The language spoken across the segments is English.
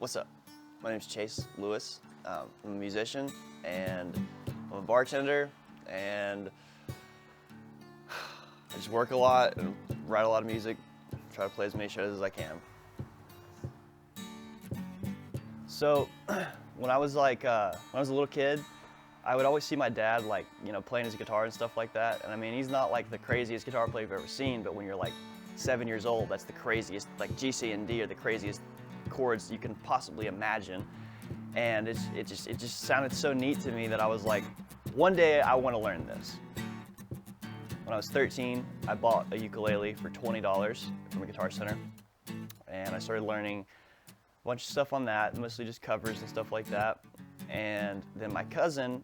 What's up? My name's Chase Lewis. I'm a musician and I'm a bartender, and I just work a lot and write a lot of music, try to play as many shows as I can. So when I was a little kid, I would always see my dad playing his guitar and stuff like that. And I mean, he's not like the craziest guitar player you've ever seen, but when you're like 7 years old, that's the craziest, like G, C, and D are the craziest chords you can possibly imagine. And it just sounded so neat to me that I was like, one day I want to learn this. When I was 13, I bought a ukulele for $20 from a Guitar Center, and I started learning a bunch of stuff on that, mostly just covers and stuff like that. And then my cousin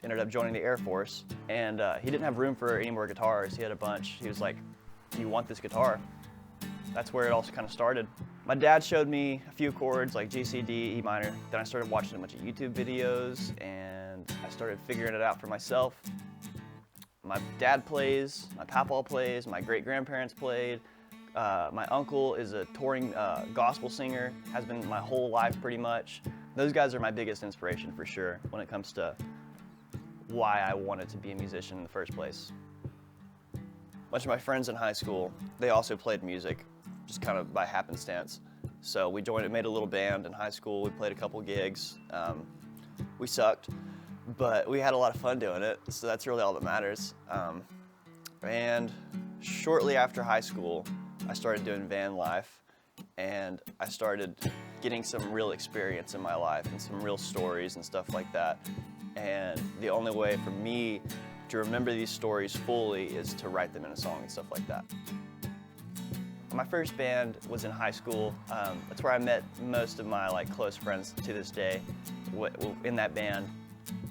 ended up joining the Air Force, and he didn't have room for any more guitars. He had a bunch. He was like, "Do you want this guitar?" That's where it all kind of started. My dad showed me a few chords like G, C, D, E minor. Then I started watching a bunch of YouTube videos, and I started figuring it out for myself. My dad plays, my papaw plays, my great-grandparents played. My uncle is a touring gospel singer, has been my whole life pretty much. Those guys are my biggest inspiration for sure when it comes to why I wanted to be a musician in the first place. A bunch of my friends in high school, they also played music, just kind of by happenstance. So we made a little band in high school. We played a couple gigs. We sucked, but we had a lot of fun doing it, so that's really all that matters. And shortly after high school, I started doing van life, and I started getting some real experience in my life and some real stories and stuff like that. And the only way for me to remember these stories fully is to write them in a song and stuff like that. My first band was in high school. That's where I met most of my close friends to this day in that band.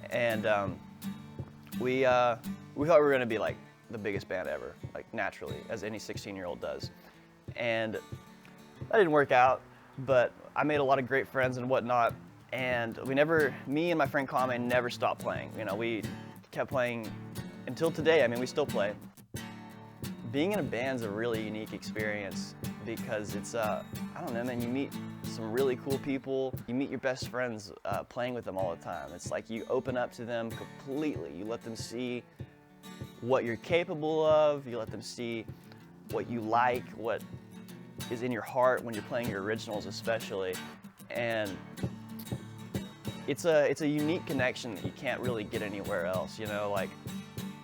And we thought we were gonna be like the biggest band ever, like naturally, as any 16-year-old does. And that didn't work out, but I made a lot of great friends and whatnot. And me and my friend Kwame never stopped playing. You know, we kept playing until today. I mean, we still play. Being in a band is a really unique experience because it's, I don't know, man, you meet some really cool people. You meet your best friends playing with them all the time. It's like you open up to them completely. You let them see what you're capable of. You let them see what you like, what is in your heart when you're playing your originals especially. And it's a unique connection that you can't really get anywhere else, you know, like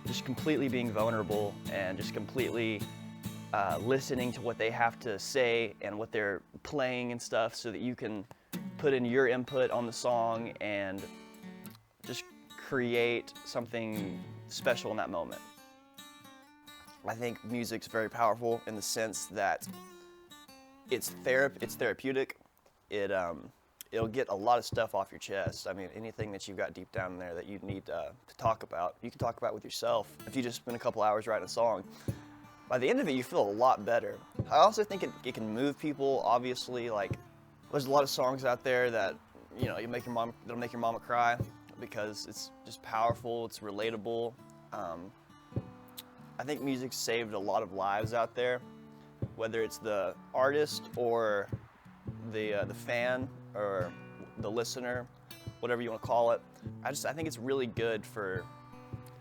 just completely being vulnerable and just completely listening to what they have to say and what they're playing and stuff so that you can put in your input on the song and just create something special in that moment. I think music's very powerful in the sense that it's therapeutic. It'll get a lot of stuff off your chest. I mean, anything that you've got deep down there that you need to talk about, you can talk about with yourself. If you just spend a couple hours writing a song, by the end of it, you feel a lot better. I also think it can move people, obviously. Like, there's a lot of songs out there that, you know, that'll make your mama cry because it's just powerful, it's relatable. I think music saved a lot of lives out there, whether it's the artist or the fan or the listener, whatever you want to call it. I think it's really good for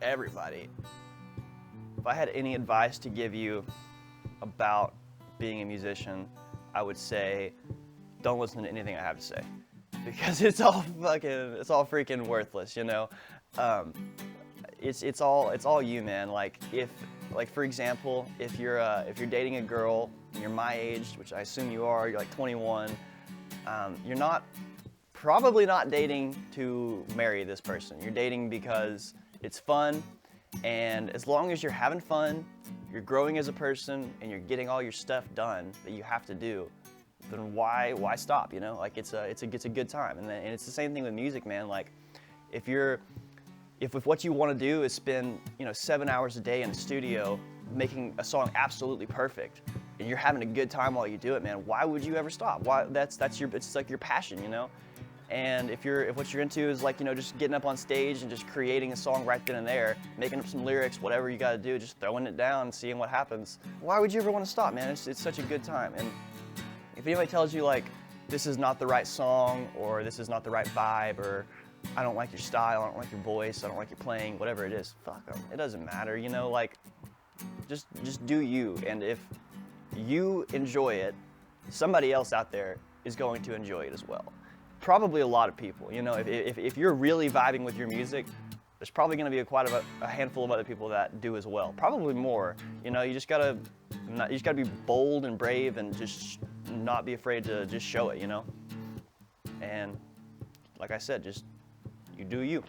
everybody. If I had any advice to give you about being a musician, I would say don't listen to anything I have to say because it's all freaking worthless, you know. It's all you, man. Like for example, if you're dating a girl and you're my age, which I assume you are, you're like 21, you're probably not dating to marry this person. You're dating because it's fun, and as long as you're having fun, you're growing as a person, and you're getting all your stuff done that you have to do, then why stop? You know, like it's a good time, and it's the same thing with music, man. Like if what you want to do is spend 7 hours a day in the studio making a song absolutely perfect, and you're having a good time while you do it, man, why would you ever stop? Why? It's like your passion, you know. And if what you're into is just getting up on stage and just creating a song right then and there, making up some lyrics, whatever you got to do, just throwing it down and seeing what happens, why would you ever want to stop, man? It's such a good time. And if anybody tells you this is not the right song, or this is not the right vibe, or I don't like your style, I don't like your voice, I don't like your playing, whatever it is, fuck them. It doesn't matter, you know, like, just do you. And if you enjoy it, somebody else out there is going to enjoy it as well. Probably a lot of people, you know, if you're really vibing with your music, there's probably going to be quite a handful of other people that do as well. Probably more, you know, you just gotta be bold and brave and just not be afraid to just show it, you know? And like I said, just you do you.